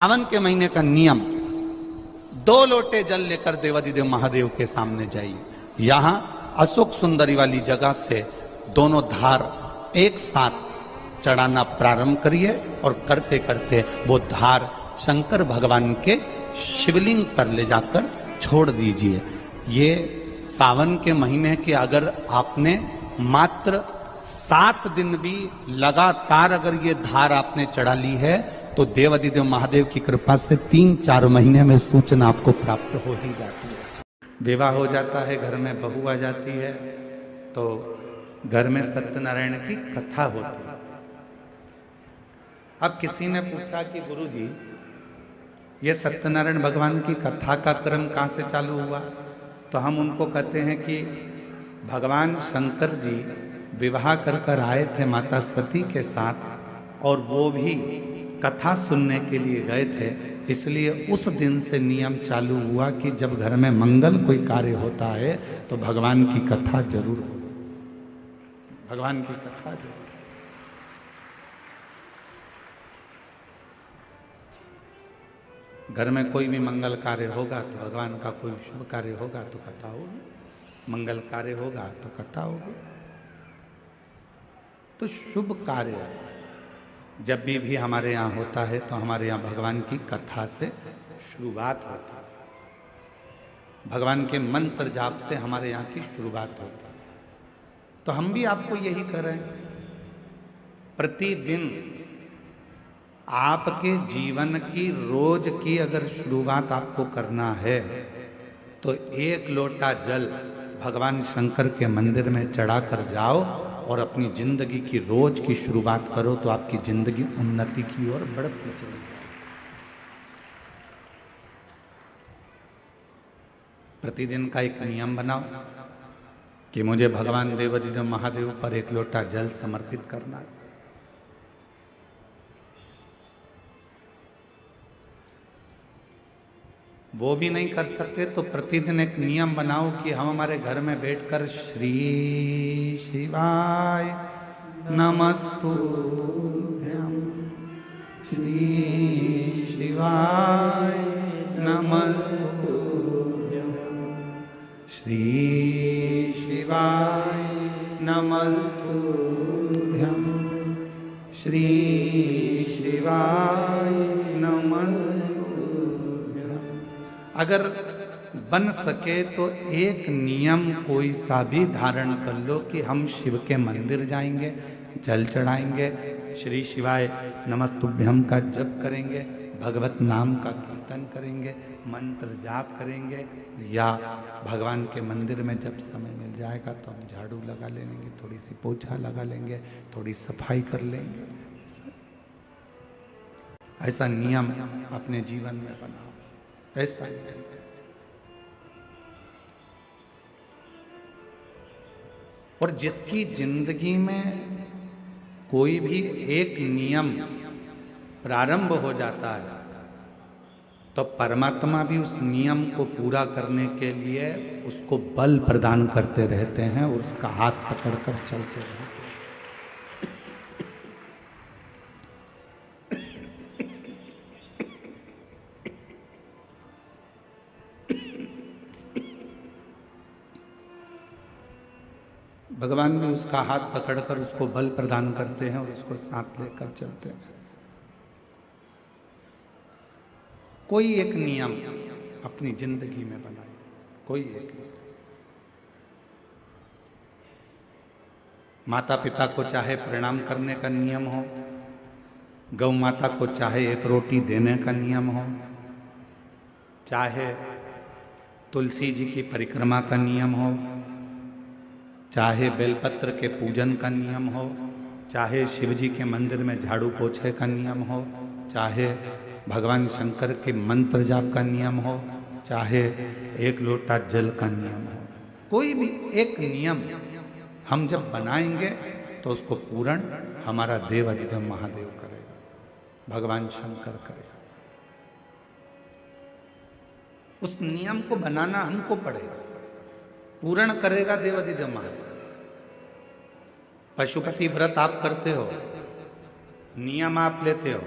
सावन के महीने का नियम, 2 लोटे जल लेकर देवादिदेव महादेव के सामने जाइए। यहां अशोक सुंदरी वाली जगह से दोनों धार एक साथ चढ़ाना प्रारंभ करिए और करते करते वो धार शंकर भगवान के शिवलिंग पर ले जाकर छोड़ दीजिए। ये सावन के महीने के अगर आपने मात्र 7 दिन भी लगातार अगर ये धार आपने चढ़ा ली है तो देवादिदेव महादेव की कृपा से 3-4 महीने में सूचना आपको प्राप्त हो ही जाती है। विवाह हो जाता है, घर में बहू आ जाती है तो घर में सत्यनारायण की कथा होती है। अब किसी ने पूछा कि गुरुजी ये सत्यनारायण भगवान की कथा का क्रम कहाँ से चालू हुआ? तो हम उनको कहते हैं कि भगवान शंकर जी विवाह कर आए थे माता सती के साथ और वो भी कथा सुनने के लिए गए थे, इसलिए उस दिन से नियम चालू हुआ कि जब घर में मंगल कोई कार्य होता है तो भगवान की कथा जरूर हो, भगवान की कथा जरूर। घर में कोई भी मंगल कार्य होगा तो भगवान का कोई शुभ कार्य होगा तो कथा होगी, मंगल कार्य होगा तो कथा होगी। तो शुभ कार्य जब भी हमारे यहाँ होता है तो हमारे यहाँ भगवान की कथा से शुरुआत होती है, भगवान के मंत्र जाप से हमारे यहाँ की शुरुआत होती है। तो हम भी आपको यही कर रहे हैं, प्रतिदिन आपके जीवन की रोज की अगर शुरुआत आपको करना है तो 1 लोटा जल भगवान शंकर के मंदिर में चढ़ा कर जाओ और अपनी जिंदगी की रोज की शुरुआत करो तो आपकी जिंदगी उन्नति की ओर बढ़ती चली जाए। प्रतिदिन का एक नियम बनाओ कि मुझे भगवान देवादिदेव महादेव पर 1 लोटा जल समर्पित करना है। वो भी नहीं कर सकते तो प्रतिदिन एक नियम बनाओ कि हम हमारे घर में बैठकर श्री शिवाय नमस्तुभ्यं, श्री शिवाय नमस्तुभ्यं, श्री शिवाय नमस्तुभ्यं, श्री शिवाय नमस्तुभ्यं। अगर बन सके तो एक नियम कोई सा भी धारण कर लो कि हम शिव के मंदिर जाएंगे, जल चढ़ाएंगे, श्री शिवाय नमस्तुभ्यम का जप करेंगे, भगवत नाम का कीर्तन करेंगे, मंत्र जाप करेंगे, या भगवान के मंदिर में जब समय मिल जाएगा तो हम झाड़ू लगा लेंगे, थोड़ी सी पोछा लगा लेंगे, थोड़ी सफाई कर लेंगे। ऐसा नियम अपने जीवन में बनाओ। ऐसा और जिसकी जिंदगी में कोई भी एक नियम प्रारंभ हो जाता है तो परमात्मा भी उस नियम को पूरा करने के लिए उसको बल प्रदान करते रहते हैं और उसका हाथ पकड़कर चलते रहते हैं। भगवान भी उसका हाथ पकड़कर उसको बल प्रदान करते हैं और उसको साथ लेकर चलते हैं। कोई एक नियम अपनी जिंदगी में बनाए, कोई एक। माता पिता को चाहे प्रणाम करने का नियम हो, गौ माता को चाहे 1 रोटी देने का नियम हो, चाहे तुलसी जी की परिक्रमा का नियम हो, चाहे बेलपत्र के पूजन का नियम हो, चाहे शिव जी के मंदिर में झाड़ू पोछे का नियम हो, चाहे भगवान शंकर के मंत्र जाप का नियम हो, चाहे 1 लोटा जल का नियम हो, कोई भी एक नियम हम जब बनाएंगे तो उसको पूर्ण हमारा देवादिदेव महादेव करेगा, भगवान शंकर करेगा। उस नियम को बनाना हमको पड़ेगा, पूर्ण करेगा देवादिदेव महादेव। पशुपति व्रत आप करते हो, नियम आप लेते हो,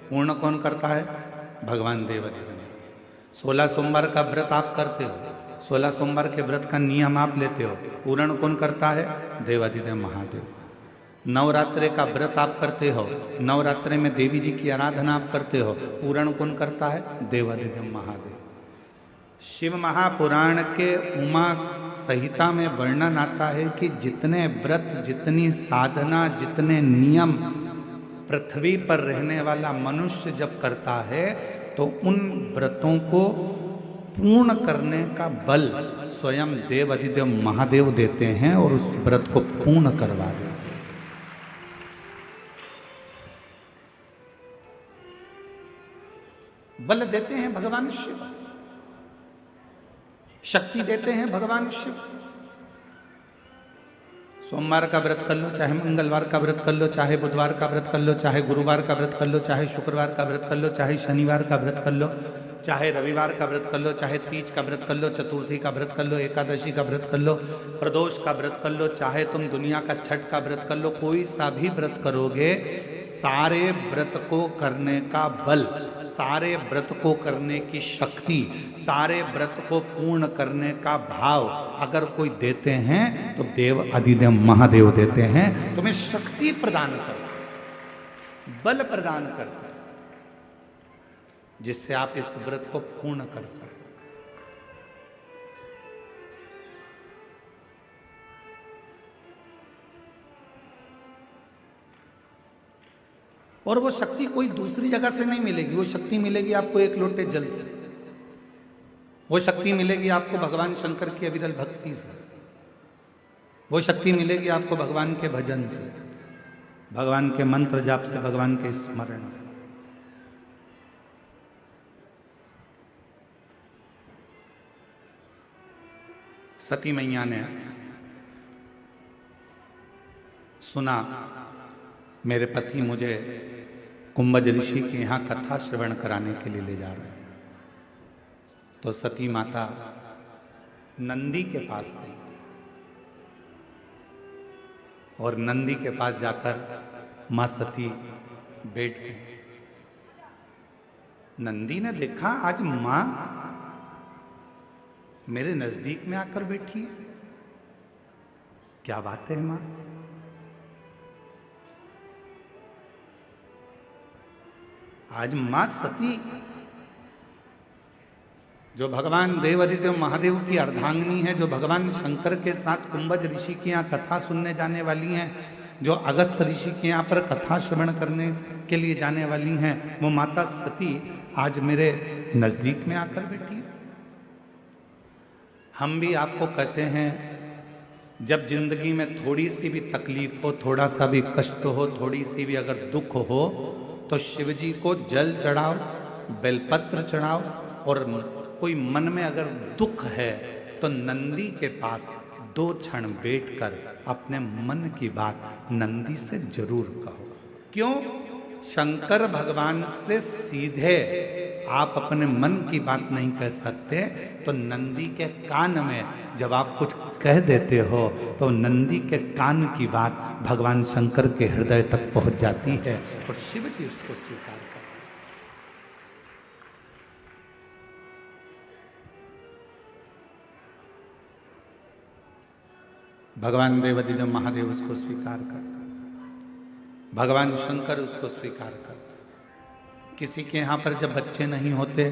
पूर्ण कौन करता है? भगवान देवादिदेव। 16 सोमवार का व्रत आप करते हो, 16 सोमवार के व्रत का नियम आप लेते हो, पूर्ण कौन करता है? देवादिदेव महादेव। नवरात्रे का व्रत आप करते हो, नवरात्रे में देवी जी की आराधना आप करते हो, पूर्ण कौन करता है? देवादिदेव महादेव। शिव महापुराण के उमा संहिता में वर्णन आता है कि जितने व्रत, जितनी साधना, जितने नियम पृथ्वी पर रहने वाला मनुष्य जब करता है तो उन व्रतों को पूर्ण करने का बल स्वयं देव अधिदेव महादेव देते हैं और उस व्रत को पूर्ण करवा देते हैं। बल देते हैं भगवान शिव, शक्ति देते हैं भगवान शिव। सोमवार का व्रत कर लो, चाहे मंगलवार का व्रत कर लो, चाहे बुधवार का व्रत कर लो, चाहे गुरुवार का व्रत कर लो, चाहे शुक्रवार का व्रत कर लो, चाहे शनिवार का व्रत कर लो, चाहे रविवार का व्रत कर लो, चाहे तीज का व्रत कर लो, चतुर्थी का व्रत कर लो, एकादशी का व्रत कर लो, प्रदोष का व्रत कर लो, चाहे तुम दुनिया का छठ का व्रत कर लो, कोई सा भी व्रत करोगे, सारे व्रत को करने का बल, सारे व्रत को करने की शक्ति, सारे व्रत को पूर्ण करने का भाव अगर कोई देते हैं तो देव अधिदेव महादेव देते हैं। तुम्हें शक्ति प्रदान करते, बल प्रदान करते, जिससे आप इस व्रत को पूर्ण कर सकें। और वो शक्ति कोई दूसरी जगह से नहीं मिलेगी, वो शक्ति मिलेगी आपको एक लोटे जल से, वो शक्ति मिलेगी आपको भगवान शंकर की अविरल भक्ति से, वो शक्ति मिलेगी आपको भगवान के भजन से, भगवान के मंत्र जाप से, भगवान के स्मरण से। सती मैया ने सुना मेरे पति मुझे कुंभज ऋषि के यहाँ कथा श्रवण कराने के लिए ले जा रहे हैं, तो सती माता नंदी के पास गई और नंदी के पास जाकर मां सती बैठ गई। नंदी ने देखा आज मां मेरे नजदीक में आकर बैठी है, क्या बात है मां? आज मां सती जो भगवान देव अधिदेव महादेव की अर्धांगिनी है, जो भगवान शंकर के साथ कुंभज ऋषि के यहाँ कथा सुनने जाने वाली हैं, जो अगस्त ऋषि के यहाँ पर कथा श्रवण करने के लिए जाने वाली हैं, वो माता सती आज मेरे नजदीक में आकर बैठी है। हम भी आपको कहते हैं जब जिंदगी में थोड़ी सी भी तकलीफ हो, थोड़ा सा भी कष्ट हो, थोड़ी सी भी अगर दुख हो, तो शिव जी को जल चढ़ाओ, बेलपत्र चढ़ाओ, और कोई मन में अगर दुख है तो नंदी के पास 2 क्षण बैठकर अपने मन की बात नंदी से जरूर कहो। क्यों? शंकर भगवान से सीधे आप अपने मन की बात नहीं कह सकते, तो नंदी के कान में जब आप कुछ कह देते हो तो नंदी के कान की बात भगवान शंकर के हृदय तक पहुंच जाती है और शिव जी उसको स्वीकार करते हैं। भगवान देवाधिदेव महादेव उसको स्वीकार करते, भगवान शंकर उसको स्वीकार करते। किसी के यहाँ पर जब बच्चे नहीं होते,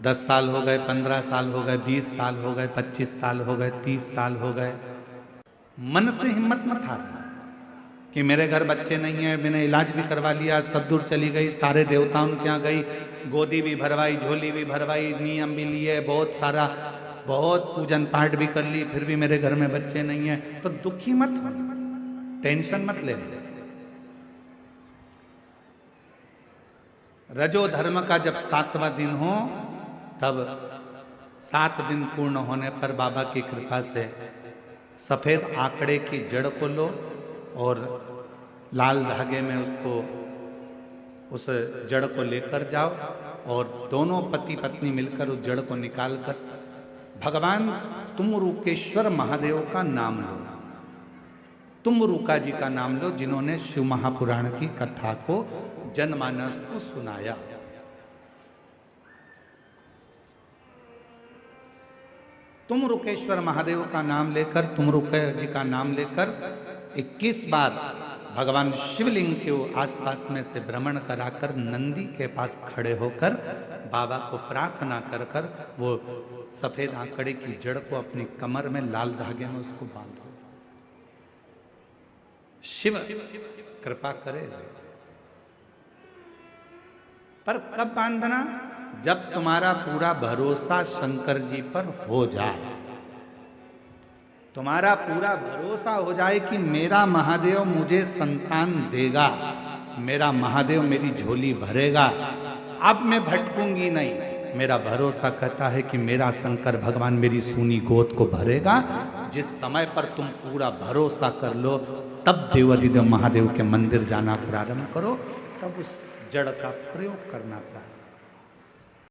10 साल हो गए, 15 साल हो गए, 20 साल हो गए, 25 साल हो गए, 30 साल हो गए, मन से हिम्मत मत हारना कि मेरे घर बच्चे नहीं है, मैंने इलाज भी करवा लिया, सब दूर चली गई, सारे देवताओं के यहाँ गई, गोदी भी भरवाई, झोली भी भरवाई, नियम भी लिए, बहुत सारा बहुत पूजन पाठ भी कर ली, फिर भी मेरे घर में बच्चे नहीं है, तो दुखी मत हो, टेंशन मत ले। रजो धर्म का जब 7वां दिन हो, तब 7 दिन पूर्ण होने पर बाबा की कृपा से सफेद आंकड़े की जड़ को लो और लाल धागे में उसको उस जड़ को लेकर जाओ और दोनों पति पत्नी मिलकर उस जड़ को निकालकर भगवान तुमरुकेश्वर महादेव का नाम लो, तुमरुका जी का नाम लो, जिन्होंने शिव महापुराण की कथा को जनमानस को सुनाया। तुम रुकेश्वर महादेव का नाम लेकर, तुम रुके जी का नाम लेकर 21 बार भगवान शिवलिंग के आसपास में से भ्रमण कराकर नंदी के पास खड़े होकर बाबा को प्रार्थना कर कर वो सफेद आंकड़े की जड़ को अपनी कमर में लाल धागे में उसको बांधो। शिव कृपा करे। पर कब बांधना? जब तुम्हारा पूरा भरोसा शंकर जी पर हो जाए, तुम्हारा पूरा भरोसा हो जाए कि मेरा महादेव मुझे संतान देगा, मेरा महादेव मेरी झोली भरेगा, अब मैं भटकूंगी नहीं। मेरा भरोसा कहता है कि मेरा शंकर भगवान मेरी सूनी गोद को भरेगा। जिस समय पर तुम पूरा भरोसा कर लो, तब देवाधिदेव महादेव के मंदिर जाना प्रारंभ करो, तब उस जड़ का प्रयोग करना प्रारंभ